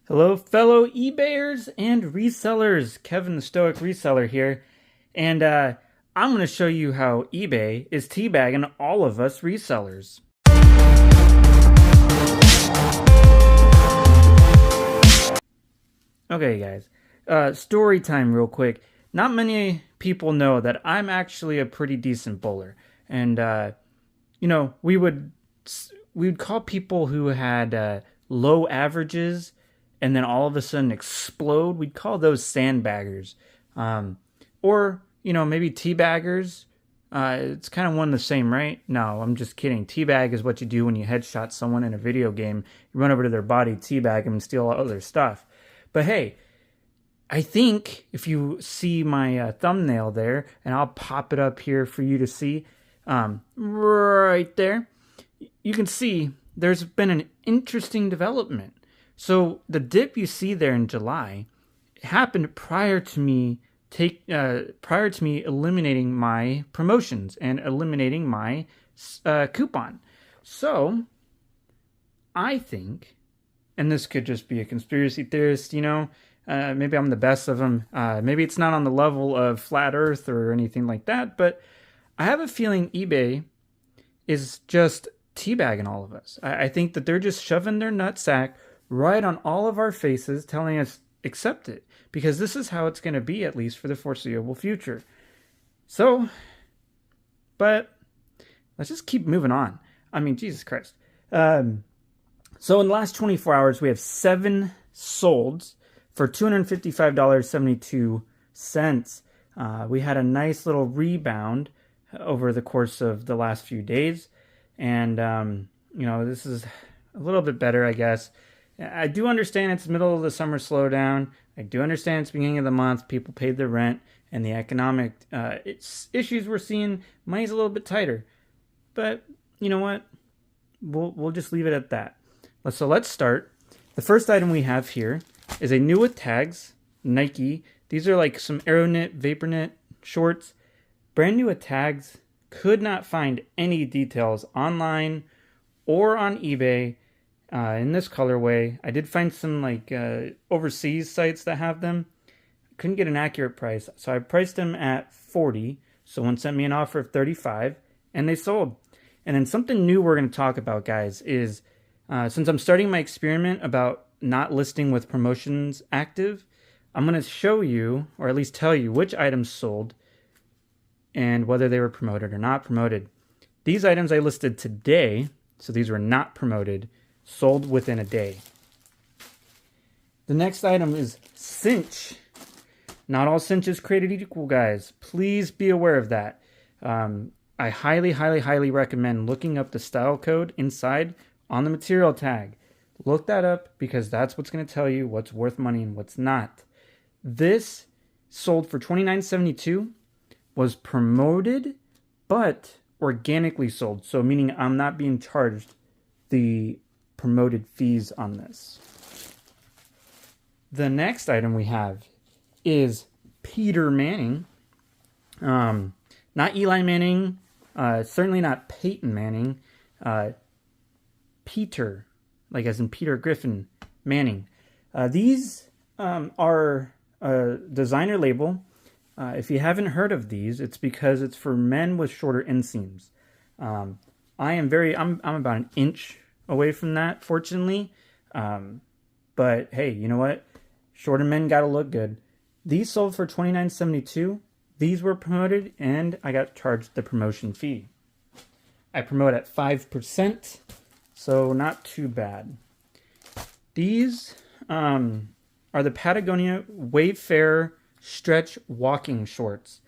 Hello, fellow eBayers and resellers. Kevin the Stoic Reseller here. And I'm going to show you how eBay is teabagging all of us resellers. Okay, guys. Story time, real quick. Not many people know that I'm actually a pretty decent bowler. And, we would call people who had low averages and then all of a sudden explode. We'd call those sandbaggers, or maybe teabaggers. It's kind of one and the same, right? No, I'm just kidding. Teabag is what you do when you headshot someone in a video game. You run over to their body, teabag them, and steal all their stuff. But hey, I think if you see my thumbnail there, and I'll pop it up here for you to see, right there, you can see there's been an interesting development. So the dip you see there in July happened prior to me eliminating my promotions and eliminating my coupon. So I think, and this could just be a conspiracy theorist, maybe I'm the best of them. Maybe it's not on the level of Flat Earth or anything like that, but I have a feeling eBay is just teabagging all of us. I think that they're just shoving their nutsack right on all of our faces, telling us accept it, because this is how it's going to be, at least for the foreseeable future. So, but let's just keep moving on. I mean, Jesus Christ. So in the last 24 hours, we have 7 solds for $255.72. We had a nice little rebound over the course of the last few days. And, this is a little bit better, I guess. I do understand it's middle of the summer slowdown. I do understand it's beginning of the month. People paid their rent, and the economic issues we're seeing, money's a little bit tighter. But you know what? We'll just leave it at that. So let's start. The first item we have here is a new with tags, Nike. These are like some Aeronet, VaporKnit shorts. Brand new with tags. Could not find any details online or on eBay in this colorway. I did find some overseas sites that have them. Couldn't get an accurate price, so I priced them at $40. Someone sent me an offer of $35, and they sold. And then something new we're going to talk about, guys, is since I'm starting my experiment about not listing with promotions active, I'm going to show you, or at least tell you, which items sold and whether they were promoted or not promoted. These items I listed today, so these were not promoted, sold within a day. The next item is cinch. Not all cinch is created equal, guys. Please be aware of that. I highly, highly, highly recommend looking up the style code inside on the material tag. Look that up, because that's what's going to tell you what's worth money and what's not. This sold for $29.72. Was promoted, but organically sold. So meaning I'm not being charged the promoted fees on this. The next item we have is Peter Manning. Not Eli Manning. Certainly not Peyton Manning. Peter, like as in Peter Griffin Manning. These are a designer label. If you haven't heard of these, it's because it's for men with shorter inseams. I'm about an inch away from that, fortunately. But hey, you know what? Shorter men gotta look good. These sold for $29.72. These were promoted, and I got charged the promotion fee. I promote at 5%, so not too bad. These are the Patagonia Wayfarer stretch walking shorts.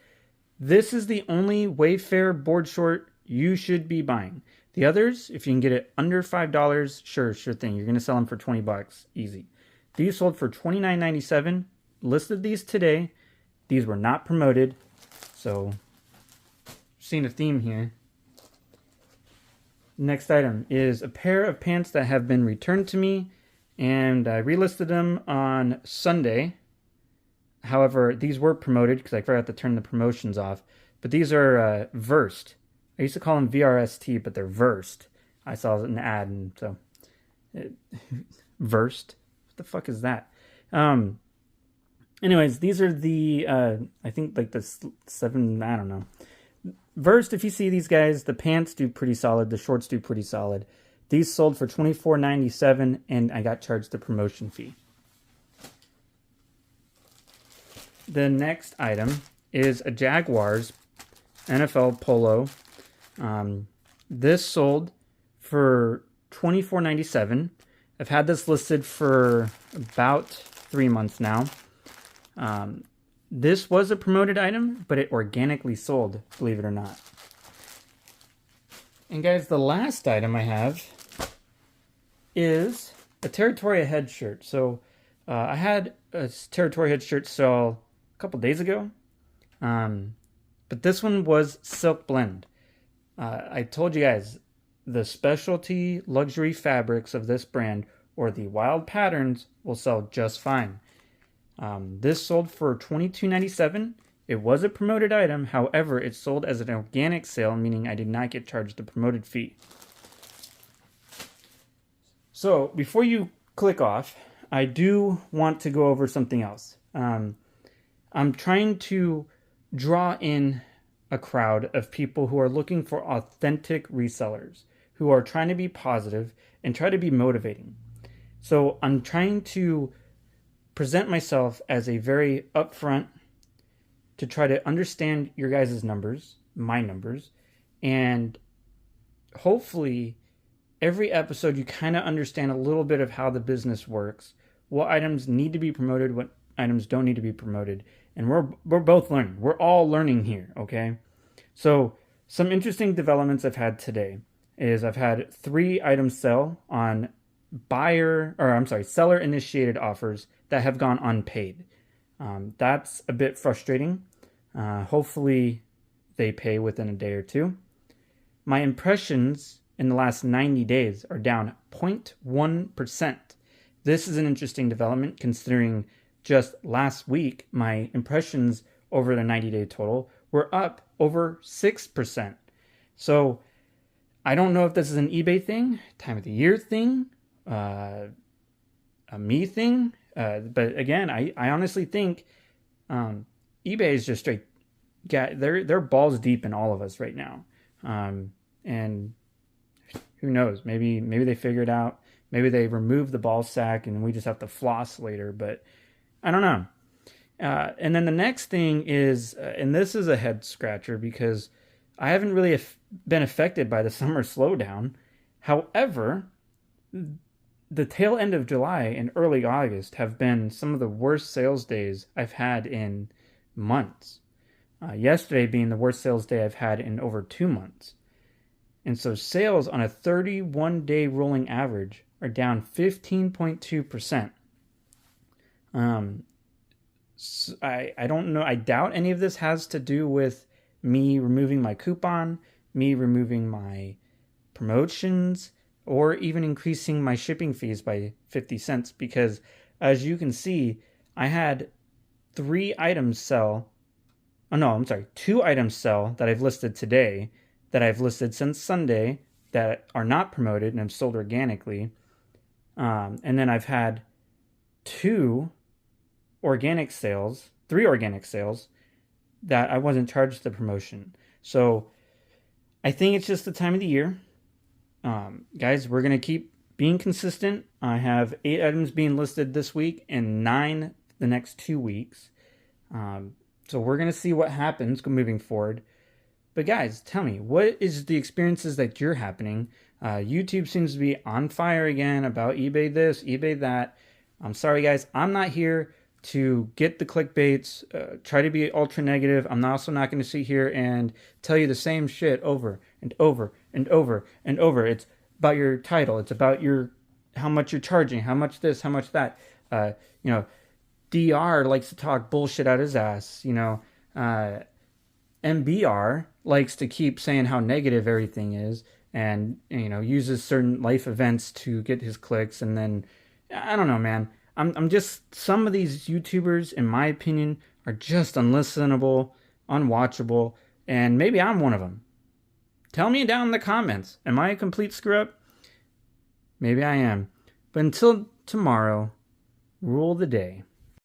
This is the only Wayfarer board short you should be buying. The others, if you can get it under $5, sure thing. You're going to sell them for $20, easy. These sold for $29.97. Listed these today. These were not promoted, so seeing a theme here. Next item is a pair of pants that have been returned to me, and I relisted them on Sunday. However, these were promoted because I forgot to turn the promotions off. But these are Versed. I used to call them VRST, but they're Versed. I saw an ad, and so Versed. What the fuck is that? Anyways, these are the I think like the 7. I don't know. Versed, if you see these guys, the pants do pretty solid. The shorts do pretty solid. These sold for $24.97, and I got charged the promotion fee. The next item is a Jaguars NFL Polo. This sold for $24.97. I've had this listed for about 3 months now. This was a promoted item, but it organically sold, believe it or not. And guys, the last item I have is a Territoria head shirt. So I had a Territoria head shirt sell a couple days ago. But this one was Silk Blend. I told you guys, the specialty luxury fabrics of this brand or the wild patterns will sell just fine. This sold for $22.97. It was a promoted item. However, it sold as an organic sale, meaning I did not get charged the promoted fee. So before you click off, I do want to go over something else. I'm trying to draw in a crowd of people who are looking for authentic resellers, who are trying to be positive and try to be motivating. So I'm trying to present myself as a very upfront, to try to understand your guys' numbers, my numbers, and hopefully every episode you kind of understand a little bit of how the business works, what items need to be promoted, what items don't need to be promoted. And we're both learning. We're all learning here, okay? So some interesting developments I've had today is I've had 3 items sell on seller initiated offers that have gone unpaid. That's a bit frustrating. Hopefully they pay within a day or two. My impressions in the last 90 days are down 0.1%. This is an interesting development considering just last week my impressions over the 90-day total were up over 6%. So I don't know if this is an eBay thing, time of the year thing, a me thing. But again, I honestly think eBay is just straight. They're balls deep in all of us right now. And who knows? Maybe they figure it out. Maybe they remove the ball sack and we just have to floss later. But I don't know. And then the next thing is, and this is a head scratcher because I haven't really been affected by the summer slowdown. However, the tail end of July and early August have been some of the worst sales days I've had in months. Yesterday being the worst sales day I've had in over 2 months. And so sales on a 31-day rolling average are down 15.2%. So I don't know. I doubt any of this has to do with me removing my coupon, me removing my promotions, or even increasing my shipping fees by 50 cents. Because as you can see, I had 2 items sell that I've listed today, that I've listed since Sunday that are not promoted and have sold organically. And then I've had 3 organic sales that I wasn't charged the promotion. So I think it's just the time of the year. Guys, we're going to keep being consistent. I have 8 items being listed this week and 9 the next 2 weeks. So we're going to see what happens moving forward. But guys, tell me, what is the experiences that you're happening? YouTube seems to be on fire again about eBay this, eBay that. I'm sorry, guys. I'm not here to get the clickbaits, try to be ultra negative. I'm also not going to sit here and tell you the same shit over and over and over and over. It's about your title. It's about how much you're charging, how much this, how much that. DR likes to talk bullshit out his ass. MBR likes to keep saying how negative everything is and, uses certain life events to get his clicks. And then, I don't know, man. I'm just, some of these YouTubers, in my opinion, are just unlistenable, unwatchable, and maybe I'm one of them. Tell me down in the comments. Am I a complete screw up? Maybe I am. But until tomorrow, rule the day.